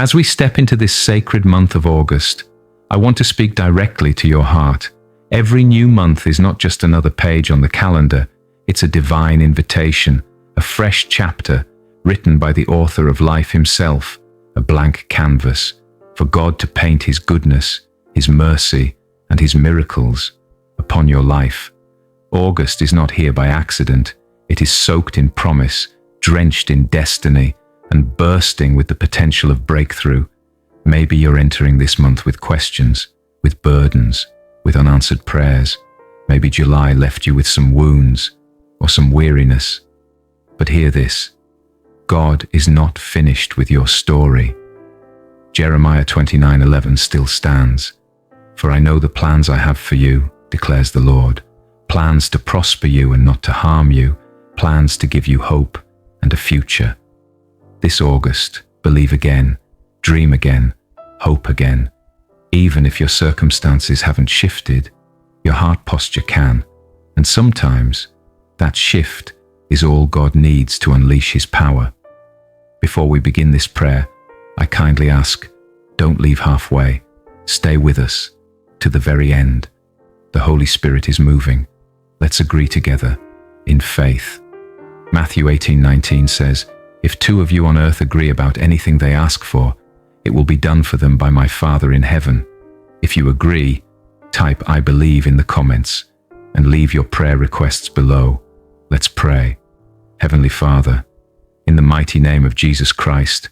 As we step into this sacred month of August, I want to speak directly to your heart. Every new month is not just another page on the calendar, it's a divine invitation, a fresh chapter written by the author of life himself, a blank canvas for God to paint His goodness, His mercy, and His miracles upon your life. August is not here by accident. It is soaked in promise, drenched in destiny, and bursting with the potential of breakthrough. Maybe you're entering this month with questions, with burdens, with unanswered prayers. Maybe July left you with some wounds or some weariness. But hear this: God is not finished with your story. Jeremiah 29:11 still stands. For I know the plans I have for you, declares the Lord, plans to prosper you and not to harm you, plans to give you hope and a future. This August, believe again, dream again, hope again. Even if your circumstances haven't shifted, your heart posture can. And sometimes that shift is all God needs to unleash His power. Before we begin this prayer, I kindly ask, don't leave halfway. Stay with us to the very end. The Holy Spirit is moving. Let's agree together in faith. Matthew 18:19 says, "If two of you on earth agree about anything they ask for, it will be done for them by my Father in heaven." If you agree, type "I believe" in the comments and leave your prayer requests below. Let's pray. Heavenly Father, in the mighty name of Jesus Christ,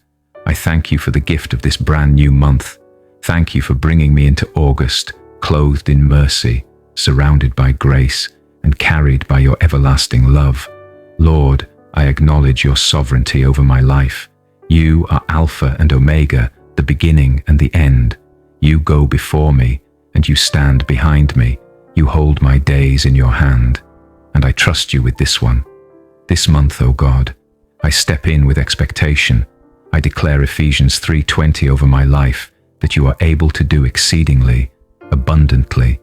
I thank you for the gift of this brand new month. Thank you for bringing me into August, clothed in mercy, surrounded by grace, and carried by your everlasting love. Lord, I acknowledge your sovereignty over my life. You are Alpha and Omega, the beginning and the end. You go before me, and you stand behind me. You hold my days in your hand, and I trust you with this one. This month, O God, I step in with expectation. I declare Ephesians 3:20 over my life, that you are able to do exceedingly, abundantly,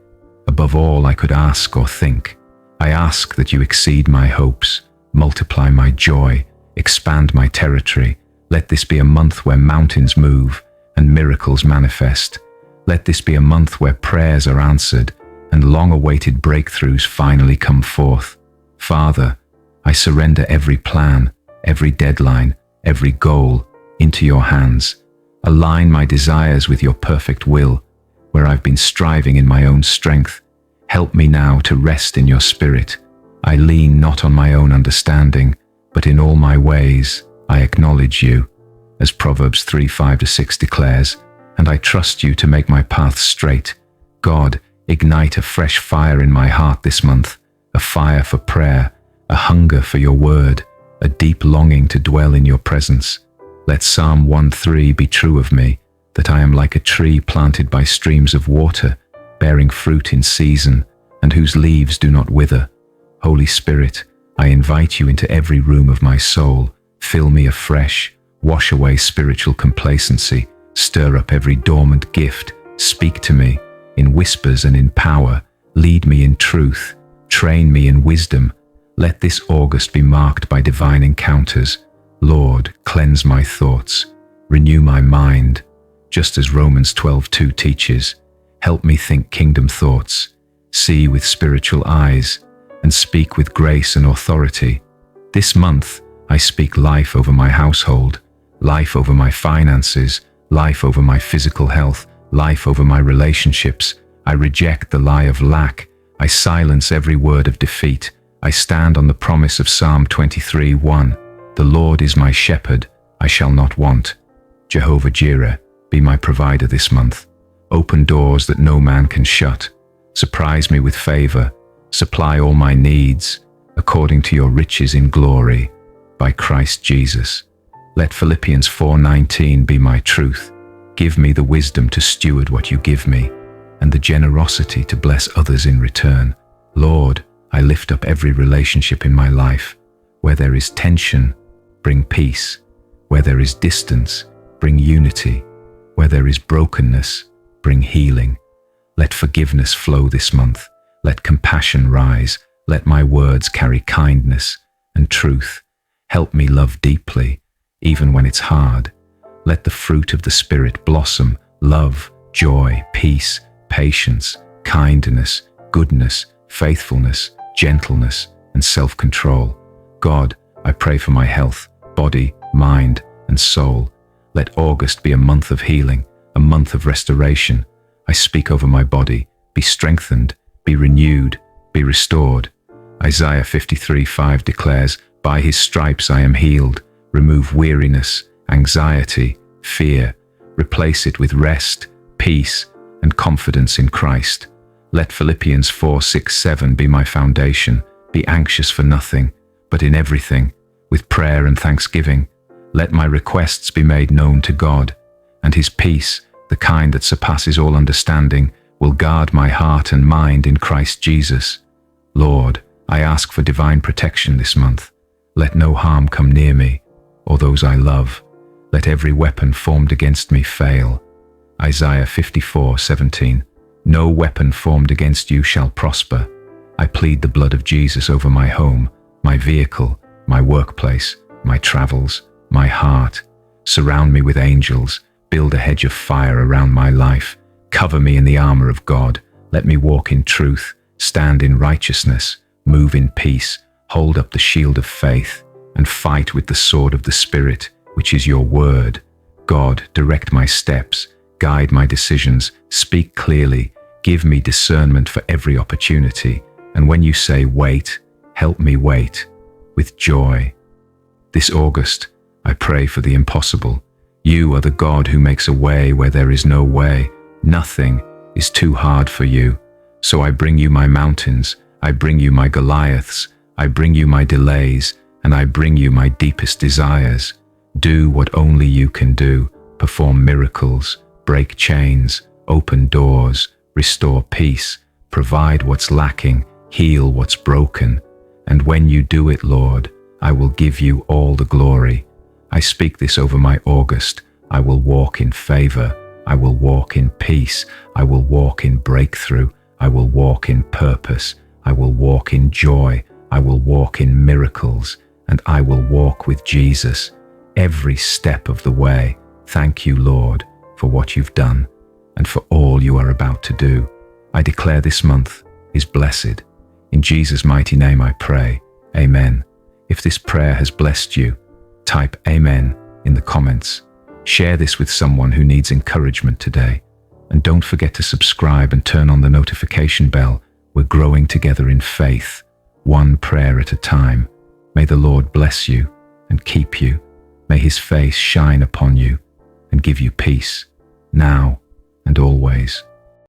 above all I could ask or think. I ask that you exceed my hopes, multiply my joy, expand my territory. Let this be a month where mountains move and miracles manifest. Let this be a month where prayers are answered and long-awaited breakthroughs finally come forth. Father, I surrender every plan, every deadline, every goal into your hands. Align my desires with your perfect will. Where I've been striving in my own strength, help me now to rest in your Spirit. I lean not on my own understanding, but in all my ways I acknowledge you, as Proverbs 3:5-6 declares, and I trust you to make my path straight. God, ignite a fresh fire in my heart this month, a fire for prayer, a hunger for your word, a deep longing to dwell in your presence. Let Psalm 1:3 be true of me, that I am like a tree planted by streams of water, bearing fruit in season, and whose leaves do not wither. Holy Spirit, I invite you into every room of my soul. Fill me afresh, wash away spiritual complacency, stir up every dormant gift, speak to me in whispers and in power, lead me in truth, train me in wisdom. Let this August be marked by divine encounters. Lord, cleanse my thoughts, renew my mind, just as Romans 12:2 teaches. Help me think kingdom thoughts, see with spiritual eyes, and speak with grace and authority. This month, I speak life over my household, life over my finances, life over my physical health, life over my relationships. I reject the lie of lack. I silence every word of defeat. I stand on the promise of Psalm 23:1. The Lord is my shepherd, I shall not want. Jehovah Jireh, be my provider this month. Open doors that no man can shut. Surprise me with favor. Supply all my needs, according to your riches in glory, by Christ Jesus. Let Philippians 4:19 be my truth. Give me the wisdom to steward what you give me, and the generosity to bless others in return. Lord, I lift up every relationship in my life. Where there is tension, bring peace. Where there is distance, bring unity. Where there is brokenness, bring healing. Let forgiveness flow this month. Let compassion rise. Let my words carry kindness and truth. Help me love deeply, even when it's hard. Let the fruit of the Spirit blossom: love, joy, peace, patience, kindness, goodness, faithfulness, gentleness, and self-control. God, I pray for my health, body, mind, and soul. Let August be a month of healing, a month of restoration. I speak over my body: be strengthened, be renewed, be restored. Isaiah 53:5 declares, by his stripes I am healed. Remove weariness, anxiety, fear. Replace it with rest, peace, and confidence in Christ. Let Philippians 4:6-7 be my foundation. Be anxious for nothing, but in everything, with prayer and thanksgiving. Let my requests be made known to God, and his peace, the kind that surpasses all understanding, will guard my heart and mind in Christ Jesus. Lord, I ask for divine protection this month. Let no harm come near me or those I love. Let every weapon formed against me fail. Isaiah 54:17. No weapon formed against you shall prosper. I plead the blood of Jesus over my home, my vehicle, my workplace, my travels, my heart. Surround me with angels. Build a hedge of fire around my life. Cover me in the armor of God. Let me walk in truth, stand in righteousness, move in peace, hold up the shield of faith, and fight with the sword of the Spirit, which is your word. God, direct my steps, guide my decisions, speak clearly, give me discernment for every opportunity. And when you say wait, help me wait with joy. This August, I pray for the impossible. You are the God who makes a way where there is no way. Nothing is too hard for you. So I bring you my mountains, I bring you my Goliaths, I bring you my delays, and I bring you my deepest desires. Do what only you can do. Perform miracles, break chains, open doors, restore peace, provide what's lacking, heal what's broken. And when you do it, Lord, I will give you all the glory. I speak this over my August. I will walk in favor. I will walk in peace. I will walk in breakthrough. I will walk in purpose. I will walk in joy. I will walk in miracles. And I will walk with Jesus every step of the way. Thank you, Lord, for what you've done and for all you are about to do. I declare this month is blessed. In Jesus' mighty name I pray. Amen. If this prayer has blessed you, type Amen in the comments. Share this with someone who needs encouragement today. And don't forget to subscribe and turn on the notification bell. We're growing together in faith, one prayer at a time. May the Lord bless you and keep you. May his face shine upon you and give you peace, now and always.